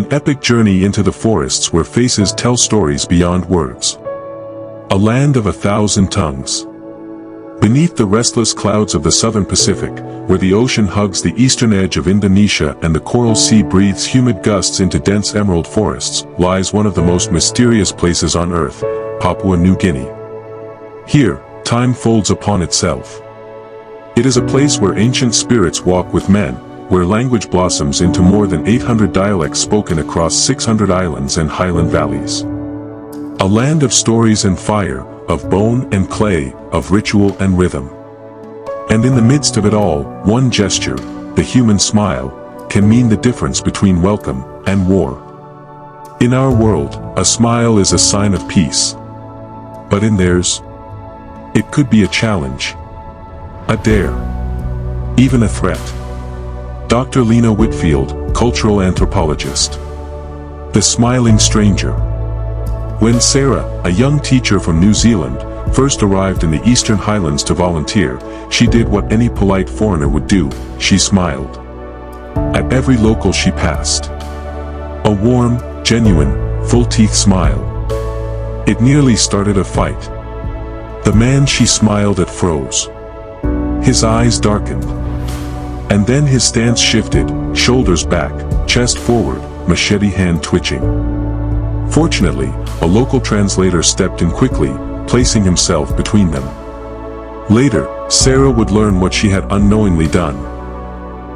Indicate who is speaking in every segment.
Speaker 1: An epic journey into the forests where faces tell stories beyond words. A land of 1,000 tongues. Beneath the restless clouds of the southern Pacific, where the ocean hugs the eastern edge of Indonesia and the coral sea breathes humid gusts into dense emerald forests, lies one of the most mysterious places on Earth, Papua New Guinea. Here, time folds upon itself. It is a place where ancient spirits walk with men, where language blossoms into more than 800 dialects spoken across 600 islands and highland valleys. A land of stories and fire, of bone and clay, of ritual and rhythm. And in the midst of it all, one gesture, the human smile, can mean the difference between welcome and war. In our world, a smile is a sign of peace. But in theirs, it could be a challenge, a dare, even a threat. Dr. Lena Whitfield, cultural anthropologist. The smiling stranger. When Sarah, a young teacher from New Zealand, first arrived in the Eastern Highlands to volunteer, she did what any polite foreigner would do: she smiled. At every local she passed. A warm, genuine, full-teeth smile. It nearly started a fight. The man she smiled at froze. His eyes darkened. And then his stance shifted, shoulders back, chest forward, machete hand twitching. Fortunately, a local translator stepped in quickly, placing himself between them. Later, Sarah would learn what she had unknowingly done.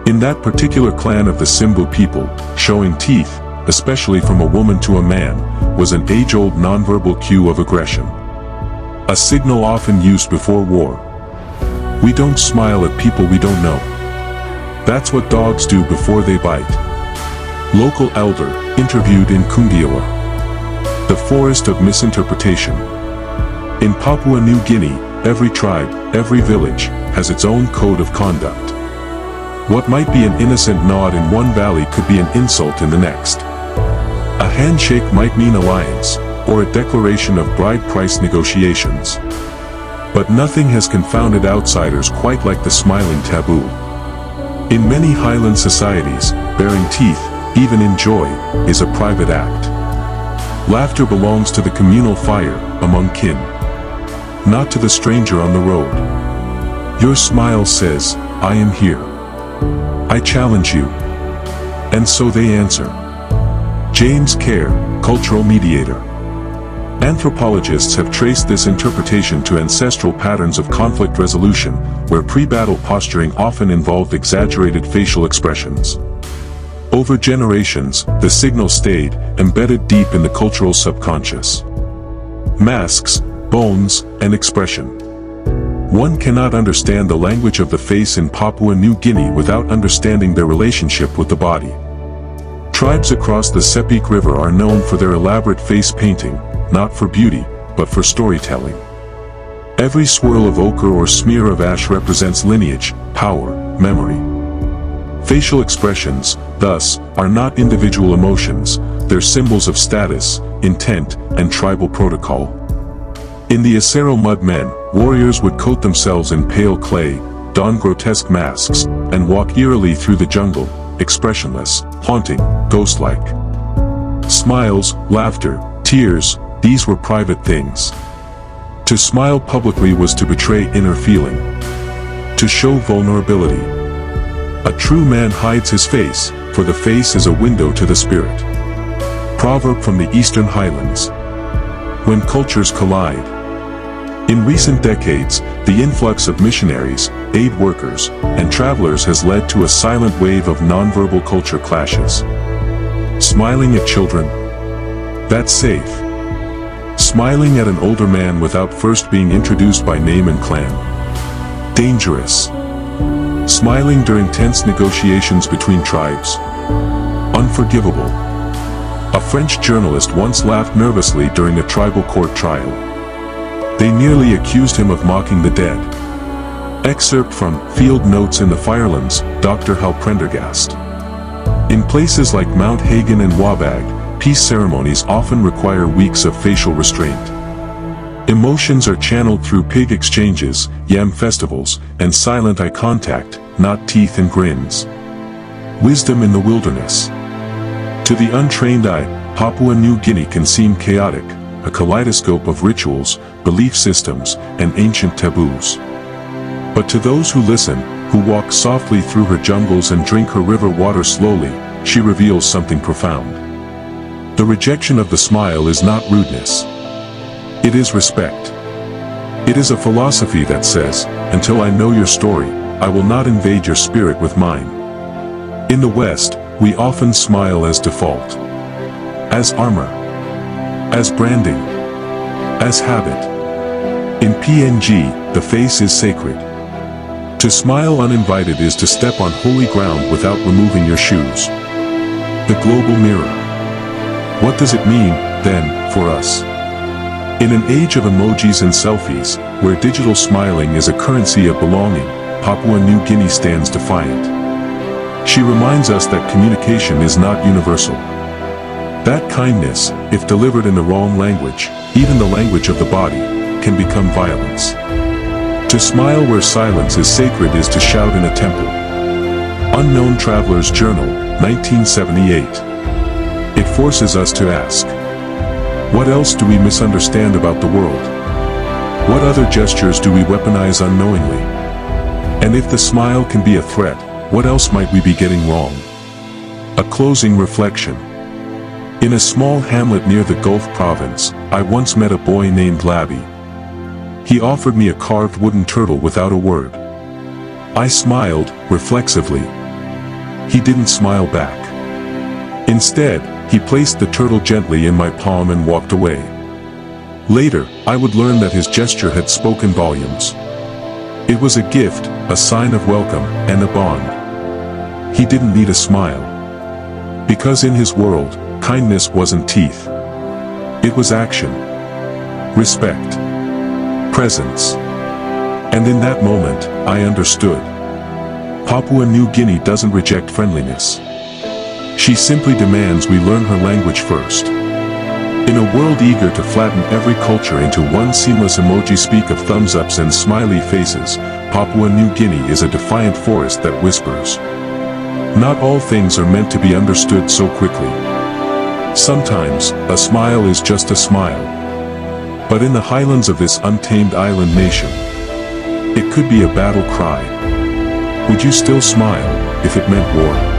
Speaker 1: In that particular clan of the Simbu people, showing teeth, especially from a woman to a man, was an age-old nonverbal cue of aggression. A signal often used before war. We don't smile at people we don't know. That's what dogs do before they bite. Local elder, interviewed in Kundiawa. The forest of misinterpretation. In Papua New Guinea, every tribe, every village, has its own code of conduct. What might be an innocent nod in one valley could be an insult in the next. A handshake might mean alliance, or a declaration of bride price negotiations. But nothing has confounded outsiders quite like the smiling taboo. In many highland societies, baring teeth, even in joy, is a private act. Laughter belongs to the communal fire, among kin. Not to the stranger on the road. Your smile says, I am here. I challenge you. And so they answer. James Kerr, cultural mediator. Anthropologists have traced this interpretation to ancestral patterns of conflict resolution, where pre-battle posturing often involved exaggerated facial expressions. Over generations, the signal stayed embedded deep in the cultural subconscious. Masks, bones, and expression. One cannot understand the language of the face in Papua New Guinea without understanding their relationship with the body. Tribes across the Sepik River are known for their elaborate face painting, not for beauty, but for storytelling. Every swirl of ochre or smear of ash represents lineage, power, memory. Facial expressions, thus, are not individual emotions, they're symbols of status, intent, and tribal protocol. In the Acero mud men, warriors would coat themselves in pale clay, don grotesque masks, and walk eerily through the jungle, expressionless, haunting, ghost-like. Smiles, laughter, tears, these were private things. To smile publicly was to betray inner feeling. To show vulnerability. A true man hides his face, for the face is a window to the spirit. Proverb from the Eastern Highlands. When cultures collide. In recent decades, the influx of missionaries, aid workers, and travelers has led to a silent wave of nonverbal culture clashes. Smiling at children? That's safe. Smiling at an older man without first being introduced by name and clan? Dangerous. Smiling during tense negotiations between tribes? Unforgivable. A French journalist once laughed nervously during a tribal court trial. They nearly accused him of mocking the dead. Excerpt from Field Notes in the Firelands, Dr. Hal Prendergast. In places like Mount Hagen and Wabag, peace ceremonies often require weeks of facial restraint. Emotions are channeled through pig exchanges, yam festivals, and silent eye contact, not teeth and grins. Wisdom in the wilderness. To the untrained eye, Papua New Guinea can seem chaotic, a kaleidoscope of rituals, belief systems, and ancient taboos. But to those who listen, who walk softly through her jungles and drink her river water slowly, she reveals something profound. The rejection of the smile is not rudeness. It is respect. It is a philosophy that says, until I know your story, I will not invade your spirit with mine. In the West, we often smile as default, as armor, as branding, as habit. In PNG, the face is sacred. To smile uninvited is to step on holy ground without removing your shoes. The global mirror. What does it mean, then, for us? In an age of emojis and selfies, where digital smiling is a currency of belonging, Papua New Guinea stands defiant. She reminds us that communication is not universal. That kindness, if delivered in the wrong language, even the language of the body, can become violence. To smile where silence is sacred is to shout in a temple. Unknown Traveler's Journal, 1978. It forces us to ask, what else do we misunderstand about the world? What other gestures do we weaponize unknowingly? And if the smile can be a threat, what else might we be getting wrong? A closing reflection. In a small hamlet near the Gulf province, I once met a boy named Labby. He offered me a carved wooden turtle without a word. I smiled, reflexively. He didn't smile back. Instead, he placed the turtle gently in my palm and walked away. Later, I would learn that his gesture had spoken volumes. It was a gift, a sign of welcome, and a bond. He didn't need a smile. Because in his world, kindness wasn't teeth. It was action. Respect. Presence. And in that moment, I understood. Papua New Guinea doesn't reject friendliness. She simply demands we learn her language first. In a world eager to flatten every culture into one seamless emoji speak of thumbs ups and smiley faces, Papua New Guinea is a defiant forest that whispers. Not all things are meant to be understood so quickly. Sometimes, a smile is just a smile. But in the highlands of this untamed island nation, it could be a battle cry. Would you still smile if it meant war?